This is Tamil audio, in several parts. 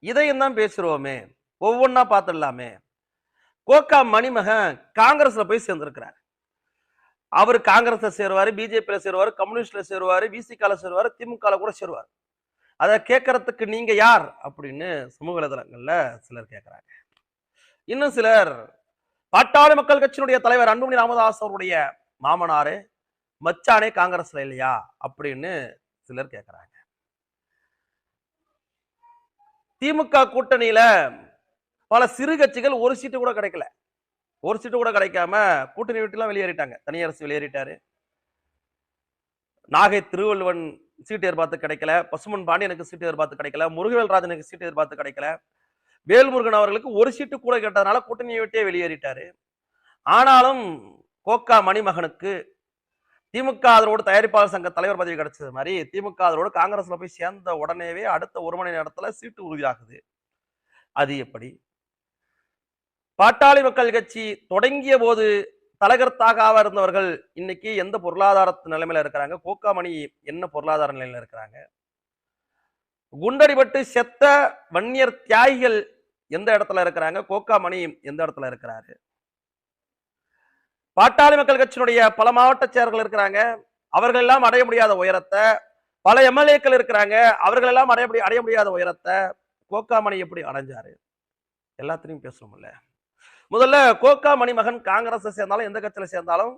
இதையும் தான் பேசுறோமே, ஒவ்வொன்னா பார்த்துடலாமே. கோகா மணிமகன் காங்கிரஸ்ல போய் சேர்ந்திருக்கிறார். அவரு காங்கிரஸ்ல சேருவாரு, பிஜேபியில சேருவாரு, கம்யூனிஸ்ட்ல சேருவாரு, விசிகால சேருவாரு, திமுகல கூட சேருவாரு. அத கேட்கறதுக்கு நீங்க யார் அப்படின்னு சமூக வலைதளங்கள்ல சிலர் கேட்கிறாங்க. இன்னும் சிலர் பாட்டாளி மக்கள் கட்சியினுடைய தலைவர் அன்புமணி ராமதாஸ் அவருடைய மாமனாரு மச்சானே காங்கிரஸ்ல இல்லையா அப்படின்னு சிலர் கேட்கிறாங்க. திமுக கூட்டணியில பல சிறு கட்சிகள் ஒரு சீட்டு கூட கிடைக்கல. ஒரு சீட்டு கூட கிடைக்காம கூட்டணி விட்டுலாம் வெளியேறிட்டாங்க. தனியரசு வெளியேறிட்டாரு. நாகை திருவள்ளுவன் சீட்டு எதிர்பார்த்து கிடைக்கல, பசுமன் பாண்டியனுக்கு சீட்டு எதிர்பார்த்து கிடைக்கல, முருகவேல் ராஜனுக்கு சீட்டு எதிர்பார்த்து கிடைக்கல, வேல்முருகன் அவர்களுக்கு ஒரு சீட்டு கூட கேட்டதுனால கூட்டணியை விட்டே வெளியேறிட்டாரு. ஆனாலும் கோகா மணிமகனுக்கு திமுக ஆதரவோடு தயாரிப்பாளர் சங்க தலைவர் பதவி கிடைச்சது மாதிரி திமுக ஆதரவோடு காங்கிரஸ்ல போய் சேர்ந்த உடனேவே அடுத்த ஒரு மணி நேரத்துல சீட்டு உறுதியாகுது. அது எப்படி? பாட்டாளி மக்கள் கட்சி தொடங்கிய போது தலகர்த்தாக இருந்தவர்கள் இன்னைக்கு எந்த பொருளாதார நிலைமையில இருக்கிறாங்க? கோகா மணி என்ன பொருளாதார நிலையில இருக்கிறாங்க? குண்டடிபட்டு செத்த வன்னியர் தியாகிகள் எந்த இடத்துல இருக்கிறாங்க? கோகா மணி எந்த இடத்துல இருக்கிறாரு? பாட்டாளி மக்கள் கட்சியினுடைய பல மாவட்ட செயலர்கள் இருக்கிறாங்க, அவர்கள் எல்லாம் அடைய முடியாத உயரத்தை, பல எம்எல்ஏக்கள் இருக்கிறாங்க, அவர்கள் எல்லாம் அடைய முடியாத உயரத்தை கோகா மணி எப்படி அடைஞ்சாரு? எல்லாத்திலையும் பேசணும்ல. முதல்ல கோகா மணிமகன் காங்கிரஸ் சேர்ந்தாலும் எந்த கட்சியில சேர்ந்தாலும்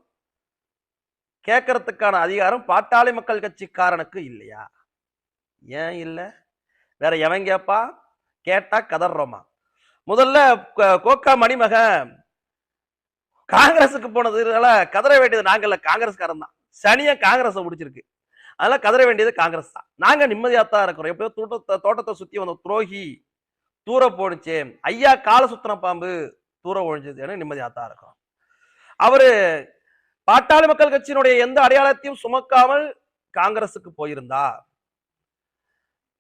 கேட்கறதுக்கான அதிகாரம் பாட்டாளி மக்கள் கட்சிக்காரனுக்கு இல்லையா? ஏன் இல்ல? வேற எவன் கேப்பா? கேட்டா கதறோமா? முதல்ல கோகா மணிமகன் காங்கிரஸுக்கு போனதுனால கதற வேண்டியது நாங்கள்ல, காங்கிரஸ்காரன் தான். சனியா காங்கிரஸ் முடிச்சிருக்கு, அதெல்லாம் கதற வேண்டியது காங்கிரஸ் தான். நாங்க நிம்மதியாத்தான் இருக்கிறோம். எப்படியோ தோட்டத்தை சுத்தி வந்த துரோகி தூர போனுச்சு, ஐயா கால சுத்தின பாம்பு தூர ஒழிஞ்சது, நிம்மதியாத்தான் இருக்கிறோம். அவரு பாட்டாளி மக்கள் கட்சியினுடைய எந்த அடையாளத்தையும் சுமக்காமல் காங்கிரசுக்கு போயிருந்தா,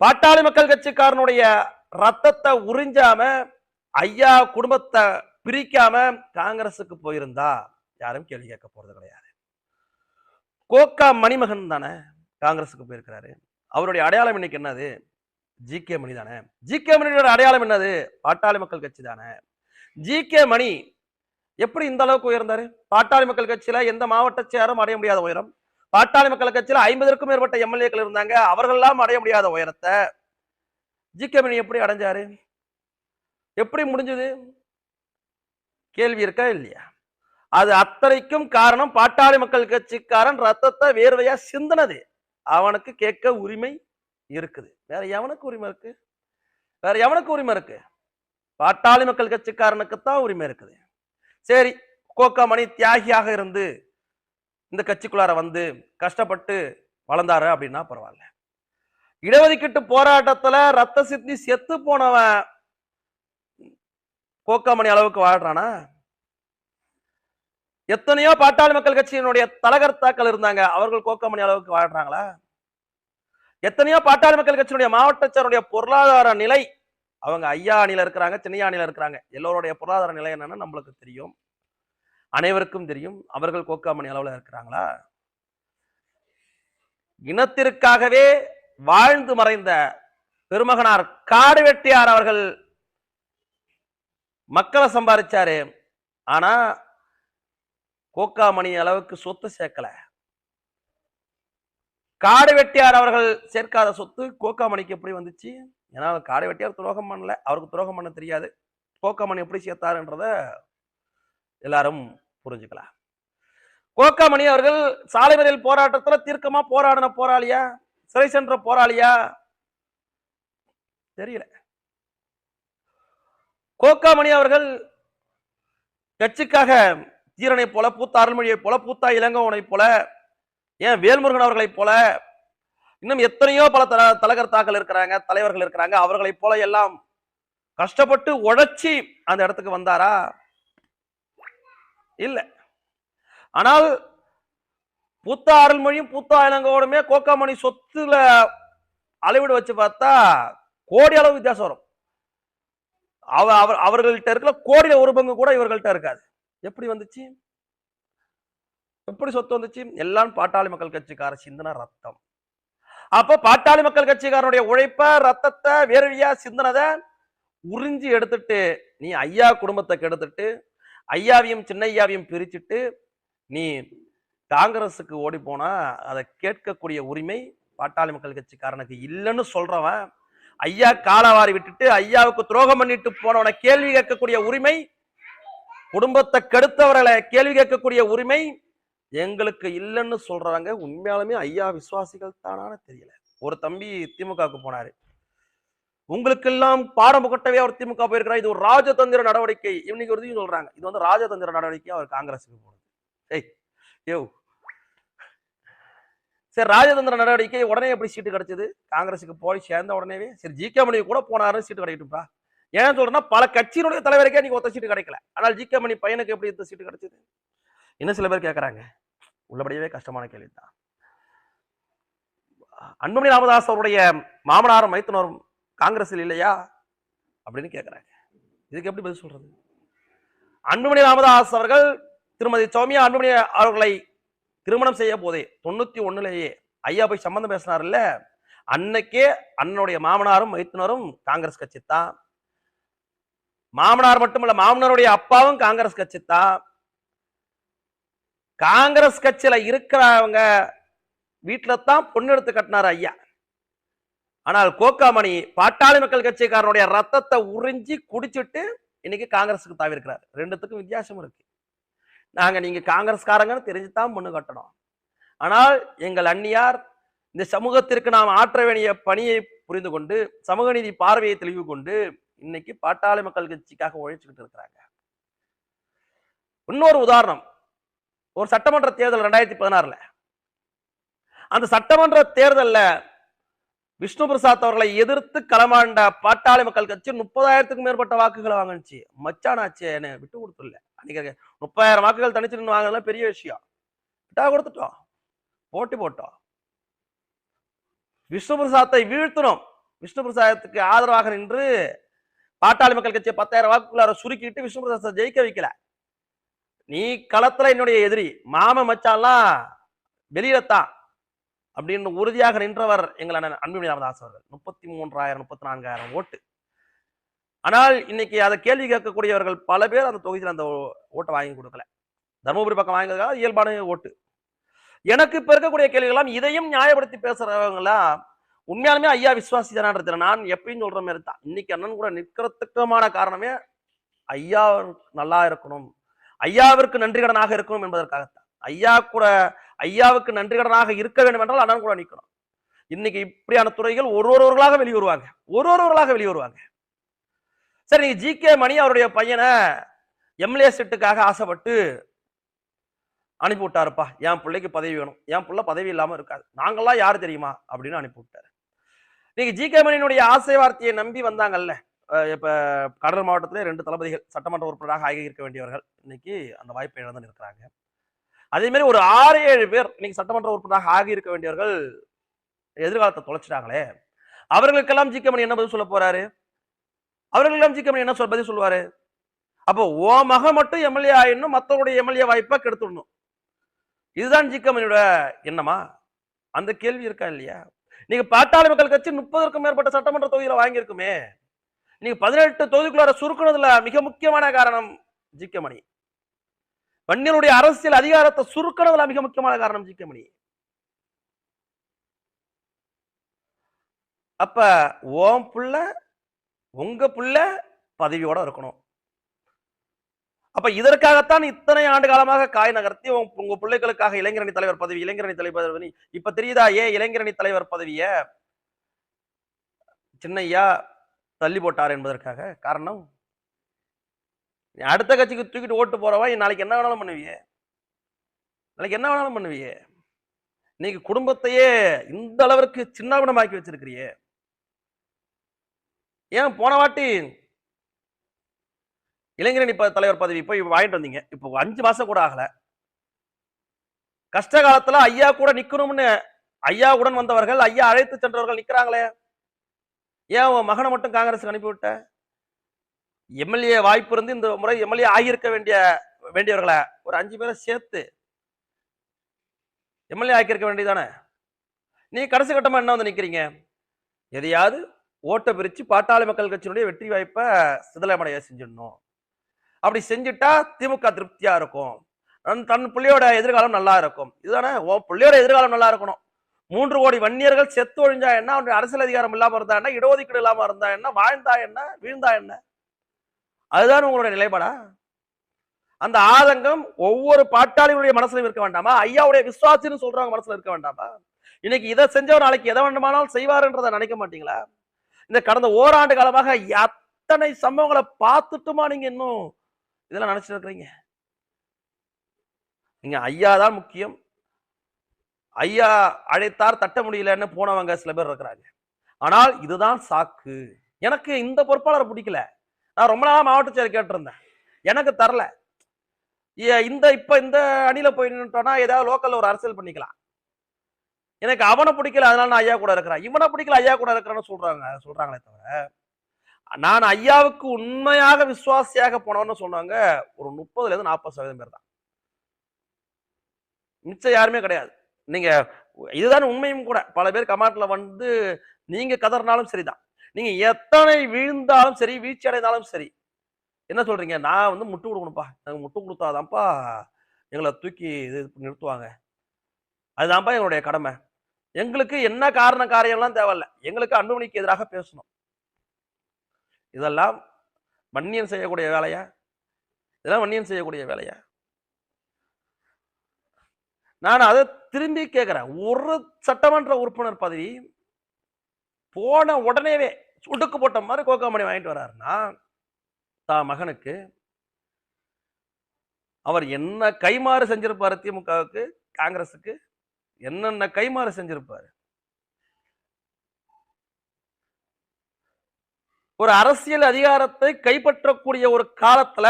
பாட்டாளி மக்கள் கட்சிக்காரனுடைய ரத்தத்தை உறிஞ்சாம ஐயா குடும்பத்தை பிரிக்காம காங்கிரசுக்கு போயிருந்தா யாரும் கேள்வி கேட்க போறது கிடையாது. கோகா மணிமகன் தானே காங்கிரசுக்கு போயிருக்கிறாரு. அவருடைய அடையாளம் இன்னைக்கு என்னது? ஜி.கே. மணி தானே. ஜி.கே. மணியோட அடையாளம் என்னது? பாட்டாளி மக்கள் கட்சி தானே. ஜி.கே. மணி எப்படி இந்த அளவுக்கு உயர்ந்தாரு? பாட்டாளி மக்கள் கட்சியில எந்த மாவட்ட செயலரும் அடைய முடியாத உயரம், பாட்டாளி மக்கள் கட்சியில 50க்கும் மேற்பட்ட எம்எல்ஏக்கள் இருந்தாங்க, அவர்கள் எல்லாம் அடைய முடியாத உயரத்தை ஜி.கே. மணி எப்படி அடைஞ்சாரு? எப்படி முடிஞ்சது? கேள்வி இருக்கா இல்லையா? அது அத்தனைக்கும் காரணம் பாட்டாளி மக்கள் கட்சிக்காரன் ரத்தத்தை வேர்வையா சிந்தனது. அவனுக்கு கேட்க உரிமை இருக்குது. வேற எவனுக்கு உரிமை இருக்கு? வேற எவனுக்கு உரிமை இருக்கு? பாட்டாளி மக்கள் கட்சிக்காரனுக்கு தான் உரிமை இருக்குது. சரி, கோகா மணி தியாகியாக இருந்து இந்த கட்சிக்குள்ளார வந்து கஷ்டப்பட்டு வளர்ந்தாரு அப்படின்னா பரவாயில்ல. இடஒதுக்கீட்டு போராட்டத்துல ரத்த சிந்தி செத்து போனவன் கோகா மணி அளவுக்கு வாழ்றானா? எத்தனையோ பாட்டாளி மக்கள் கட்சியினுடைய தலகர்த்தாக்கள் இருந்தாங்க, அவர்கள் கோகா மணி அளவுக்கு வாழ்றாங்களா? எத்தனையோ பாட்டாளி மக்கள் கட்சியினுடைய மாவட்டச்சாருடைய பொருளாதார நிலை, அவங்க ஐயா அணியில இருக்கிறாங்க, சின்னையா அணியில இருக்கிறாங்க, எல்லோருடைய பொருளாதார நிலை என்னன்னு நம்மளுக்கு தெரியும், அனைவருக்கும் தெரியும். அவர்கள் கோகா மணி அளவுல இருக்கிறாங்களா? இனத்திற்காகவே வாழ்ந்து மறைந்த பெருமகனார் காடு வெட்டியார் அவர்கள் மக்களை சம்பாதிச்சாரு, ஆனா கோகா மணி அளவுக்கு சொத்து சேர்க்கல. காடு வெட்டியார் அவர்கள் சேர்க்காத சொத்து கோகா மணிக்கு எப்படி வந்துச்சு? ஏன்னா காடு வெட்டியார் துரோகம் பண்ணல, அவருக்கு துரோகம் பண்ண தெரியாது. கோகா மணி எப்படி சேர்த்தாருன்றத எல்லாரும் புரிஞ்சுக்கலாம். கோகா மணி அவர்கள் சாலை மறியல் போராட்டத்துல தீர்க்கமா போராடின போராளியா, சிறை சென்ற போராளியா? தெரியல. கோகா மணி அவர்கள் கட்சிக்காக தீரனை போல, பூத்த அருள்மொழியை போல, பூத்தா இளங்கோவனை போல, ஏன் வேல்முருகன் அவர்களை போல, இன்னும் எத்தனையோ பல தலகர்த்தாக்கள் இருக்கிறாங்க, தலைவர்கள் இருக்கிறாங்க, அவர்களை போல எல்லாம் கஷ்டப்பட்டு உழைச்சி அந்த இடத்துக்கு வந்தாரா? இல்ல. ஆனால் பூத்தா அருள்மொழியும் பூத்தா இளங்கோவனுமே கோகா மணி சொத்துல அளவீடு வச்சு பார்த்தா கோடி அளவு வித்தியாசம் வரும். அவர்கள்ட்ட இருக்கிற கோடியில ஒரு பங்கு கூட இவர்கள்ட்ட இருக்காது. எப்படி வந்துச்சு? எப்படி சொத்து வந்துச்சு? எல்லாம் பாட்டாளி மக்கள் கட்சிக்கார சிந்தன ரத்தம். அப்ப பாட்டாளி மக்கள் கட்சிக்காரனுடைய உழைப்ப, ரத்தத்தை, வேர்வையா சிந்தனத உறிஞ்சி எடுத்துட்டு நீ ஐயா குடும்பத்தை கெடுத்துட்டு ஐயாவையும் சின்னையாவையும் பிரிச்சுட்டு நீ காங்கிரஸுக்கு ஓடி போனா அதை கேட்கக்கூடிய உரிமை பாட்டாளி மக்கள் கட்சிக்காரனுக்கு இல்லைன்னு சொல்றவன், ஐயா காலவாரி விட்டுட்டு ஐயாவுக்கு துரோகம் பண்ணிட்டு போனவனை கேள்வி கேட்கக்கூடிய உரிமை, குடும்பத்தை கெடுத்தவர்களை கேள்வி கேட்கக்கூடிய உரிமை எங்களுக்கு இல்லைன்னு சொல்றவங்க உண்மையாலுமே ஐயா விசுவாசிகள் தானான்னு தெரியல. ஒரு தம்பி திமுகவுக்கு போனாரு. உங்களுக்கெல்லாம் பாடம் புகட்டவே அவர் திமுக போயிருக்கிறார், இது ஒரு ராஜதந்திர நடவடிக்கை. இன்னைக்கு ஒரு சொல்றாங்க இது வந்து ராஜதந்திர நடவடிக்கை, அவர் காங்கிரஸுக்கு போனது. சரி, ராஜதந்திர நடவடிக்கை உடனே எப்படி சீட்டு கிடைச்சது? காங்கிரஸுக்கு போய் சேர்ந்த உடனேவே சரி ஜி.கே. மணி கூட போனாரு, சீட்டு கிடைக்கட்டும்பா. ஏன் சொல்றேன்னா பல கட்சியினுடைய தலைவருக்கே நீங்க ஒத்த சீட்டு கிடைக்கல, ஆனால் ஜி.கே. மணி பையனுக்கு எப்படி இந்த சீட்டு கிடைச்சது? இன்னும் சில பேர் கேட்கறாங்க, உள்ளபடியவே கஷ்டமான கேள்விதான். அன்புமணி ராமதாஸ் அவருடைய மாமனாரும் மைத்துனரும் காங்கிரஸில் இல்லையா அப்படின்னு கேட்கிறாங்க. இதுக்கு எப்படி பதில் சொல்றது? அன்புமணி ராமதாஸ் அவர்கள் திருமதி சௌமியா அன்புமணி அவர்களை திருமணம் செய்ய போதே 91 ஐயா போய் சம்பந்தம் பேசினார் இல்ல, அன்னைக்கே அண்ணனுடைய மாமனாரும் மைத்துனரும் காங்கிரஸ் கட்சி தான். மாமனார் மட்டுமல்ல, மாமனாருடைய அப்பாவும் காங்கிரஸ் கட்சி தான். காங்கிரஸ் கட்சியில இருக்கிறவங்க வீட்டுல தான் பொண்ணு எடுத்து கட்டினார் ஐயா. ஆனால் கோக்காமணி பாட்டாளி மக்கள் கட்சிக்காரனுடைய ரத்தத்தை உறிஞ்சி குடிச்சிட்டு இன்னைக்கு காங்கிரஸுக்கு தாவி இருக்கிறார். ரெண்டுத்துக்கும் வித்தியாசம் இருக்கு. நீங்க காங்கிரஸ்காரங்கன்னு தெரிஞ்சுதான் பொண்ணு கட்டணும். ஆனால் எங்கள் அந்நியார் இந்த சமூகத்திற்கு நாம் ஆற்ற வேண்டிய பணியை புரிந்து கொண்டு சமூக நீதி பார்வையை தெளிவு கொண்டு இன்னைக்கு பாட்டாளி மக்கள் கட்சிக்காக உழைச்சுக்கிட்டு இருக்கிறாங்க. இன்னொரு உதாரணம், ஒரு சட்டமன்ற தேர்தல் 2016 அந்த சட்டமன்ற தேர்தலில் விஷ்ணு பிரசாத் அவர்களை எதிர்த்து களமாண்ட பாட்டாளி மக்கள் கட்சி 30,000க்கும் மேற்பட்ட வாக்குகளை வாங்கிச்சு. மச்சானாச்சு விட்டு கொடுத்துல. அன்னைக்கு 30,000 வாக்குகள் தனிச்சு வாங்கலாம் பெரிய விஷயம். விட்டா கொடுத்துட்டோம், போட்டி போட்டோம். விஷ்ணு பிரசாத்தை வீழ்த்தணும். விஷ்ணு பிரசாத்துக்கு ஆதரவாக நின்று பாட்டாளி மக்கள் கட்சி 10,000 வாக்குகளை சுருக்கிட்டு விஷ்ணு பிரசாத்தை ஜெயிக்க வைக்கல. நீ களத்துல என்னுடைய எதிரி, மாம மச்சான்லாம் வெளியிலத்தான் அப்படின்னு உறுதியாக நின்றவர் எங்கள் அண்ணன் அன்புமணி ராமதாஸ் அவர்கள். 33,000 34,000 ஓட்டு. ஆனால் இன்னைக்கு அதை கேள்வி கேட்கக்கூடியவர்கள் பல பேர் அந்த தொகுதியில் அந்த ஓட்டை வாங்கி கொடுக்கல. தருமபுரி பக்கம் வாங்கினதுக்காக இயல்பான ஓட்டு. எனக்கு இப்ப இருக்கக்கூடிய கேள்விகளாம் இதையும் நியாயப்படுத்தி பேசுறவங்களாம் உண்மையாலுமே ஐயா விசுவாசி தானே. நான் எப்பயும் சொல்ற மாதிரி தான், இன்னைக்கு அண்ணன் கூட நிற்கிறதுக்குமான காரணமே ஐயா நல்லா இருக்கணும், ஐயாவிற்கு நன்றி கடனாக இருக்கணும் என்பதற்காகத்தான். ஐயாவுக்கு நன்றி கடனாக இருக்க வேண்டும் என்றால் அண்ணன் கூட நிற்கணும். இன்னைக்கு இப்படியான துறைகள் ஒருவர்களாக வெளிவருவாங்க. சரி, நீங்க ஜி.கே. மணி அவருடைய பையனை எம்எல்ஏ சீட்டுக்காக ஆசைப்பட்டு அனுப்பி விட்டாருப்பா, என் பிள்ளைக்கு பதவி வேணும், என் பிள்ளை பதவி இல்லாம இருக்காது, நாங்கெல்லாம் யாரு தெரியுமா அப்படின்னு அனுப்பி விட்டாரு. நீங்க ஜி.கே. மணியினுடைய ஆசை வார்த்தையை நம்பி வந்தாங்கல்ல, இப்ப கடலூர் மாவட்டத்திலே 2 தளபதிகள் சட்டமன்ற உறுப்பினராக ஆகி இருக்க வேண்டியவர்கள் இன்னைக்கு அந்த வாய்ப்பை இழந்து இருக்கிறாங்க. அதே மாதிரி ஒரு 6-7 பேர் இன்னைக்கு சட்டமன்ற உறுப்பினராக ஆகி இருக்க வேண்டியவர்கள் எதிர்காலத்தை தொலைச்சிட்டாங்களே, அவர்களுக்கெல்லாம் ஜி.கே. மணி என்ன பதில் சொல்ல போறாரு? அவர்களுக்கெல்லாம் ஜி.கே. மணி என்ன பதில் சொல்லுவாரு? அப்போ ஓ மக மட்டும் எம்எல்ஏ ஆயிடணும், மற்றவருடைய எம்எல்ஏ வாய்ப்பா கெடுத்துடணும், இதுதான் ஜி.கே. மணியோட எண்ணமா? அந்த கேள்வி இருக்கா இல்லையா? நீங்க பாட்டாளி மக்கள் கட்சி 30க்கும் மேற்பட்ட சட்டமன்ற தொகுதியில வாங்கியிருக்குமே, நீங்க 18 தொகுதிக்குள்ளார சுருக்குனதுல மிக முக்கியமான காரணம் ஜி.கே. மணி. வன்னியருடைய அரசியல் அதிகாரத்தை சுருக்குனதுல மிக முக்கியமான காரணம் ஜி.கே. மணி. அப்ப ஓம் புள்ள உங்க புள்ள பதவியோட இருக்கணும். அப்ப இதற்காகத்தான் இத்தனை ஆண்டு காலமாக காய் நகர்த்தி உங்க பிள்ளைகளுக்காக இளைஞரணி தலைவர் பதவி, இளைஞரணி தலைவர் பதவி இப்ப தெரியுதா? இளைஞரணி தலைவர் பதவிய சின்னையா தள்ளி போட்டார் என்பதற்காக காரணம், அடுத்த கட்சிக்கு தூக்கிட்டு ஓட்டு போறவா நாளைக்கு என்ன வேணாலும் பண்ணுவியே. நீங்க குடும்பத்தையே இந்த அளவிற்கு சின்னாபின்னமாக்கி வச்சிருக்கிறியே. ஏன் போன வாட்டி இளைஞரணி தலைவர் பதவி போய் வாங்கிட்டு வந்தீங்க, இப்போ 5 மாசம் கூட ஆகல. கஷ்ட காலத்துல ஐயா கூட நிக்கணும்னு ஐயாவுடன் வந்தவர்கள், ஐயா அழைத்து சென்றவர்கள் நிக்கிறாங்களே, ஏன் உன் மகனை மட்டும் காங்கிரஸுக்கு அனுப்பிவிட்ட? எம்எல்ஏ வாய்ப்பு இருந்து இந்த முறை எம்எல்ஏ ஆகியிருக்க வேண்டியவர்களை ஒரு 5 பேரை சேர்த்து எம்எல்ஏ ஆக்கியிருக்க வேண்டியதானே. நீ கடைசி கட்டமா என்ன வந்து நிக்கிறீங்க? எதையாவது ஓட்டை பிரிச்சு பாட்டாளி மக்கள் கட்சியினுடைய வெற்றி வாய்ப்பை சிதலமடைய செஞ்சிடணும். அப்படி செஞ்சுட்டா திமுக திருப்தியா இருக்கும். தன் பிள்ளையோட எதிர்காலம் நல்லா இருக்கும். இதுதானே உன் பிள்ளையோட எதிர்காலம் நல்லா இருக்கணும். 3 கோடி வன்னியர்கள் செத்து ஒழிஞ்சா என்ன, அவனுடைய அரசியல் அதிகாரம் இல்லாம இருந்தா என்ன, இடஒதுக்கீடு இல்லாம இருந்தா என்ன, வாழ்ந்தா என்ன, வீழ்ந்தா என்ன? அதுதான் உங்களுடைய நிலைப்பாடா? அந்த ஆதங்கம் ஒவ்வொரு பாட்டாளிகளுடைய மனசுல இருக்க வேண்டாமா? ஐயாவுடைய விசுவாசின்னு சொல்றவங்க மனசுல இருக்க வேண்டாமா? இன்னைக்கு இதை செஞ்சவர் நாளைக்கு எதை வேண்டுமானாலும் செய்வாருன்றதை நினைக்க மாட்டீங்களா? இந்த கடந்த ஓராண்டு காலமாக அத்தனை சம்பவங்களை பார்த்துட்டுமா நீங்க இன்னும் இதெல்லாம் நினைச்சிட்டு இருக்கிறீங்க? நீங்க ஐயா தான் முக்கியம். ஐயா அழைத்தார் தட்ட முடியலன்னு போனவங்க சில பேர் இருக்கிறாங்க. ஆனால் இதுதான் சாக்கு. எனக்கு இந்த பொறுப்பாளரை பிடிக்கல. நான் ரொம்ப நாளா மாவட்ட செயலர் கேட்டிருந்தேன். எனக்கு தரல. இப்ப இந்த அணியில போய் நின்னுட்டோம்னா ஏதாவது லோக்கல்ல ஒரு அரசியல் பண்ணிக்கலாம். எனக்கு அவனை பிடிக்கல, அதனால நான் ஐயா கூட இருக்கிறேன். இவனை பிடிக்கல, ஐயா கூட இருக்கிறேன்னு சொல்றாங்களே தவிர, நான் ஐயாவுக்கு உண்மையாக விசுவாசியாக போனவன்னு சொன்னாங்க ஒரு 30% 40% பேர் தான். மிச்சம் யாருமே கிடையாது. நீங்க இதுதான் உண்மையும் கூட. பல பேர் கமெண்ட்ல வந்து நீங்க கதறினாலும் சரிதான். நீங்க எத்தனை வீழ்ந்தாலும் சரி, வீழ்ச்சி அடைந்தாலும் சரி, என்ன சொல்றீங்க? நான் வந்து முட்டு கொடுக்கணும்ப்பா. நாங்க முட்டு கொடுத்தாதான்ப்பா எங்களை தூக்கி இது நிறுத்துவாங்க. அதுதான்ப்பா எங்களுடைய கடமை. எங்களுக்கு என்ன காரண காரியம்லாம் தேவையில்ல. எங்களுக்கு அன்புமணிக்கு எதிராக பேசணும். இதெல்லாம் வன்னியன் செய்யக்கூடிய வேலையா? இதெல்லாம் வன்னியன் செய்யக்கூடிய வேலையா? நான் அதை திரும்பி கேட்கிறேன். ஒரு சட்டமன்ற உறுப்பினர் பதவி போன உடனேவே சுடுக்கு போட்ட மாதிரி கோகாமணி வாங்கிட்டு வர்றாருன்னா, தான் மகனுக்கு அவர் என்ன கைமாறு செஞ்சிருப்பாரு? திமுகவுக்கு, காங்கிரசுக்கு என்னென்ன கைமாறு செஞ்சிருப்பாரு? ஒரு அரசியல் அதிகாரத்தை கைப்பற்றக்கூடிய ஒரு காலத்துல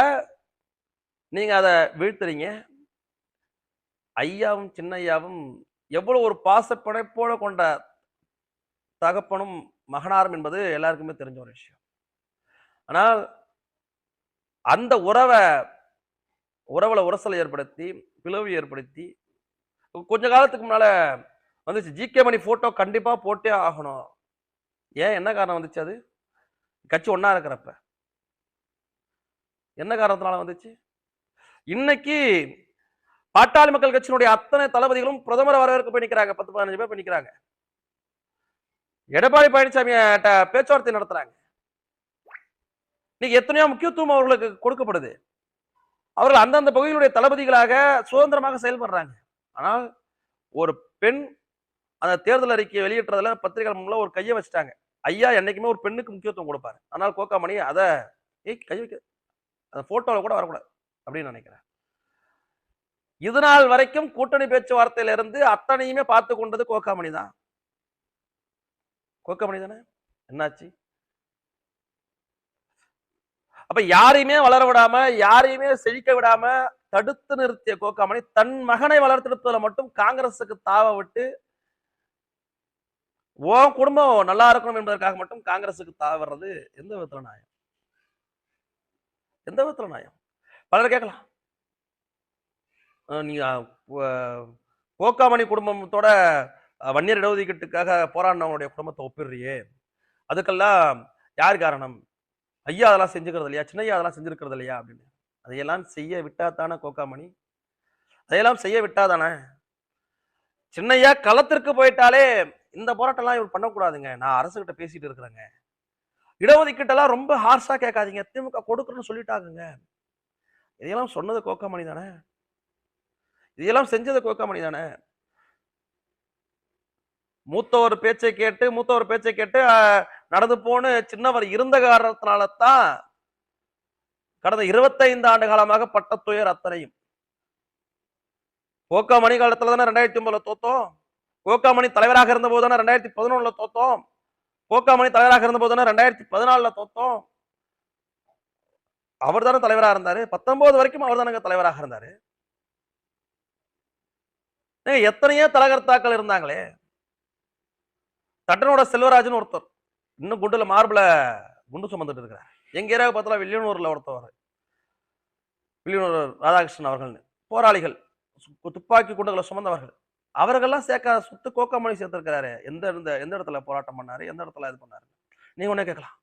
நீங்க அதை வீழ்த்துறீங்க. ஐயாவும் சின்னையாவும் எவ்வளவு ஒரு பாச பிணைப்போட கொண்ட தகப்பனும் மகனாரும் என்பது எல்லாருக்குமே தெரிஞ்ச ஒரு விஷயம். ஆனால் அந்த உறவுல உரசல் ஏற்படுத்தி, பிளவு ஏற்படுத்தி, கொஞ்ச காலத்துக்கு முன்னால வந்துச்சு ஜி.கே. மணி போட்டோ கண்டிப்பா போட்டே ஆகணும். ஏன், என்ன காரணம் வந்துச்சு? அது கட்சி ஒன்னா இருக்கிறப்ப என்ன காரணத்தினால வந்துச்சு? இன்னைக்கு பாட்டாளி மக்கள் கட்சியினுடைய அத்தனை தளபதிகளும் பிரதமரை வரவேற்க போய் நிக்கிறாங்க. 10-15 பேர் போய் நிக்கிறாங்க. எடப்பாடி பழனிசாமி பேச்சுவார்த்தை நடத்துறாங்க. இன்னைக்கு எத்தனையோ முக்கியத்துவம் அவர்களுக்கு கொடுக்கப்படுது. அவர்கள் அந்தந்த பகுதிகளுடைய தளபதிகளாக சுதந்திரமாக செயல்படுறாங்க. ஆனால் ஒரு பெண் அந்த தேர்தல் அறிக்கையை வெளியிட்டதுல பத்திரிகை முன்ல ஒரு கையை வச்சுட்டாங்க. ஐயா என்னைக்குமே ஒரு பெண்ணுக்கு முக்கியத்துவம் கொடுப்பாரு. ஆனால் கோகாமணி அதை கை வைக்க அந்த போட்டோல கூட வரக்கூடாது அப்படின்னு நினைக்கிறேன். இது நாள் வரைக்கும் கூட்டணி பேச்சுவார்த்தையில இருந்து அத்தனையுமே பார்த்து கொண்டது கோகாமணி தான். கோகாமணி தானே. என்னாச்சு? அப்ப யாரையுமே வளர விடாம, யாரையுமே செழிக்க விடாம தடுத்து நிறுத்திய கோகாமணி தன் மகனை வளர்த்தெடுப்பதில் மட்டும் காங்கிரசுக்கு தாவ விட்டு, உன் குடும்பம் நல்லா இருக்கணும் என்பதற்காக மட்டும் காங்கிரசுக்கு தாவறது எந்த விதத்துல நியாயம்? எந்த விதத்துல நியாயம்? பலர் கேட்கலாம், நீங்க கோகாமணி குடும்பத்தோட வன்னியர் இடஒதுக்கீட்டுக்காக போராடினவங்களுடைய குடும்பத்தை ஒப்பிடுறியே, அதுக்கெல்லாம் யார் காரணம்? ஐயா அதெல்லாம் செஞ்சுக்கிறது இல்லையா? சின்னையா அதெல்லாம் செஞ்சிருக்கிறது இல்லையா? அப்படின்னு அதையெல்லாம் செய்ய விட்டா தானே கோகாமணி, அதையெல்லாம் செய்ய விட்டா தானே. சின்னையா களத்திற்கு போயிட்டாலே இந்த போராட்டம் எல்லாம் இவர் பண்ணக்கூடாதுங்க. நான் அரசுகிட்ட பேசிட்டு இருக்கிறேங்க. இடஒதுக்கீட்டெல்லாம் ரொம்ப ஹார்ஷா கேட்காதீங்க, திமுக கொடுக்குறேன்னு சொல்லிட்டாங்க. இதையெல்லாம் சொன்னது கோகாமணி தானே. இதெல்லாம் செஞ்சது கோகாமணி தானே. மூத்தவர் பேச்சை கேட்டு நடந்து போன சின்னவர் இருந்த காரணத்தினால தான் கடந்த 25 ஆண்டு காலமாக பட்ட துயர் அத்தனையும். கோகாமணி காலத்துல தானே 2009 தோத்தோம். கோகாமணி தலைவராக இருந்த போது தானே 2011 தோத்தோம். கோகாமணி தலைவராக இருந்த போது தானே 2014 தோத்தோம். அவர் தானே தலைவராக இருந்தாரு. 19 வரைக்கும் அவர் தானே தலைவராக இருந்தாரு. எத்தனையோ தலகர்த்தாக்கள் இருந்தாங்களே. தட்டனோட செல்வராஜன் ஒருத்தர் இன்னும் குண்டுல மார்பிள குண்டு சுமந்துட்டு இருக்கிறார். எங்க ஏரியாவை பார்த்தா வில்லியனூர்ல ஒருத்தவர், வில்லியனூர் ராதாகிருஷ்ணன் அவர்கள், போராளிகள், துப்பாக்கி குண்டுகளை சுமந்தவர்கள், அவர்கள்லாம் சேர்க்க சுத்து கோகாமணி சேர்த்திருக்கிறாரு. எந்த இடத்துல போராட்டம் பண்ணாரு, எந்த இடத்துல இது பண்ணாரு. நீங்க ஒண்ணே கேட்கலாம்,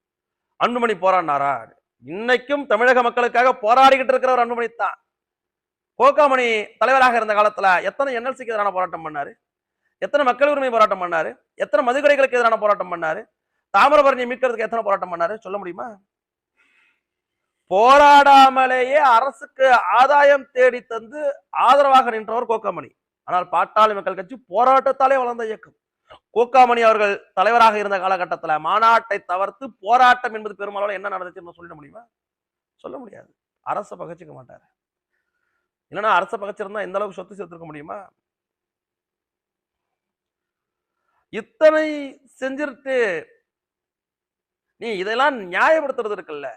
அன்புமணி போராடினாரா? இன்னைக்கும் தமிழக மக்களுக்காக போராடிக்கிட்டு இருக்கிற ஒரு அன்புமணி தான். கோகாமணி தலைவராக இருந்த காலத்துல எத்தனை என்எல்சிக்கு எதிரான போராட்டம் பண்ணாரு? எத்தனை மக்கள் உரிமை போராட்டம் பண்ணாரு? எத்தனை மதுக்கடைகளுக்கு எதிரான போராட்டம் பண்ணாரு? தாமிரபரணியை மீட்கிறதுக்கு எத்தனை போராட்டம் பண்ணாரு? சொல்ல முடியுமா? போராடாமலேயே அரசுக்கு ஆதாயம் தேடி தந்து ஆதரவாக நின்றவர் கோகாமணி. ஆனால் பாட்டாளி மக்கள் கட்சி போராட்டத்தாலே வளர்ந்த இயக்கம். கோகாமணி அவர்கள் தலைவராக இருந்த காலகட்டத்தில் மாநாட்டை தவிர்த்து போராட்டம் என்பது பெரும்பாலும் என்ன நடந்துச்சுன்னு சொல்லிட முடியுமா? சொல்ல முடியாது. அரசை பகச்சிக்க மாட்டாரு. இல்லைன்னா அரசை பகச்சிருந்தா இந்த அளவுக்கு சொத்து சேர்த்திருக்க முடியுமா? இத்தனை செஞ்சிருட்டு நீ இதெல்லாம் நியாயப்படுத்துறது இருக்குல்ல,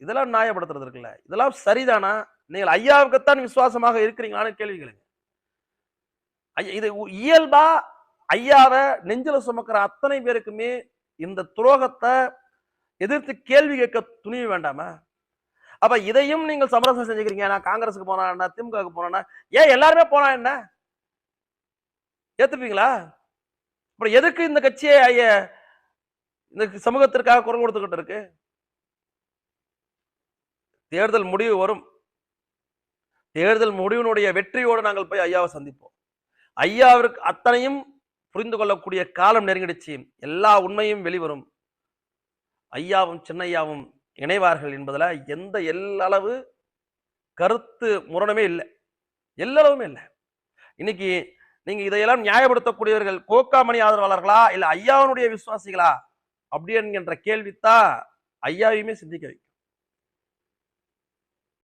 இதெல்லாம் நியாயப்படுத்துறது இருக்குல்ல, இதெல்லாம் சரிதானா? நீங்கள் ஐயாவுக்குத்தான் விசுவாசமாக இருக்கிறீங்களான்னு கேள்வி கேளுங்க. இது இயல்பா ஐயாவை நெஞ்சில சுமக்கிற அத்தனை பேருக்குமே இந்த துரோகத்தை எதிர்த்து கேள்வி கேட்க துணிவு வேண்டாமா? அப்ப இதையும் நீங்கள் சமரசம் செஞ்சுக்கிறீங்க. நான் காங்கிரஸுக்கு போனா என்ன, திமுகவுக்கு போனா ஏன் எல்லாருமே போனா என்ன ஏத்துப்பீங்களா? அப்புறம் எதுக்கு இந்த கட்சியை இந்த சமூகத்திற்காக குரல் கொடுத்துக்கிட்டு இருக்கு? தேர்தல் முடிவு வரும். தேர்தல் முடிவினுடைய வெற்றியோடு நாங்கள் போய் ஐயாவை சந்திப்போம். ஐயாவிற்கு அத்தனையும் புரிந்து கொள்ளக்கூடிய காலம் நெருங்கிடுச்சு. எல்லா உண்மையும் வெளிவரும். ஐயாவும் சின்னையாவும் இணைவார்கள் என்பதுல எந்த எல்லளவு கருத்து முரணமே இல்லை, எல்லளவுமே இல்லை. இன்னைக்கு நீங்க இதையெல்லாம் நியாயப்படுத்தக்கூடியவர்கள் கோகாமணி ஆதரவாளர்களா இல்ல ஐயாவுடைய விசுவாசிகளா அப்படி என்கின்ற கேள்வித்தான் ஐயாவையுமே சிந்திக்க வைக்கும்.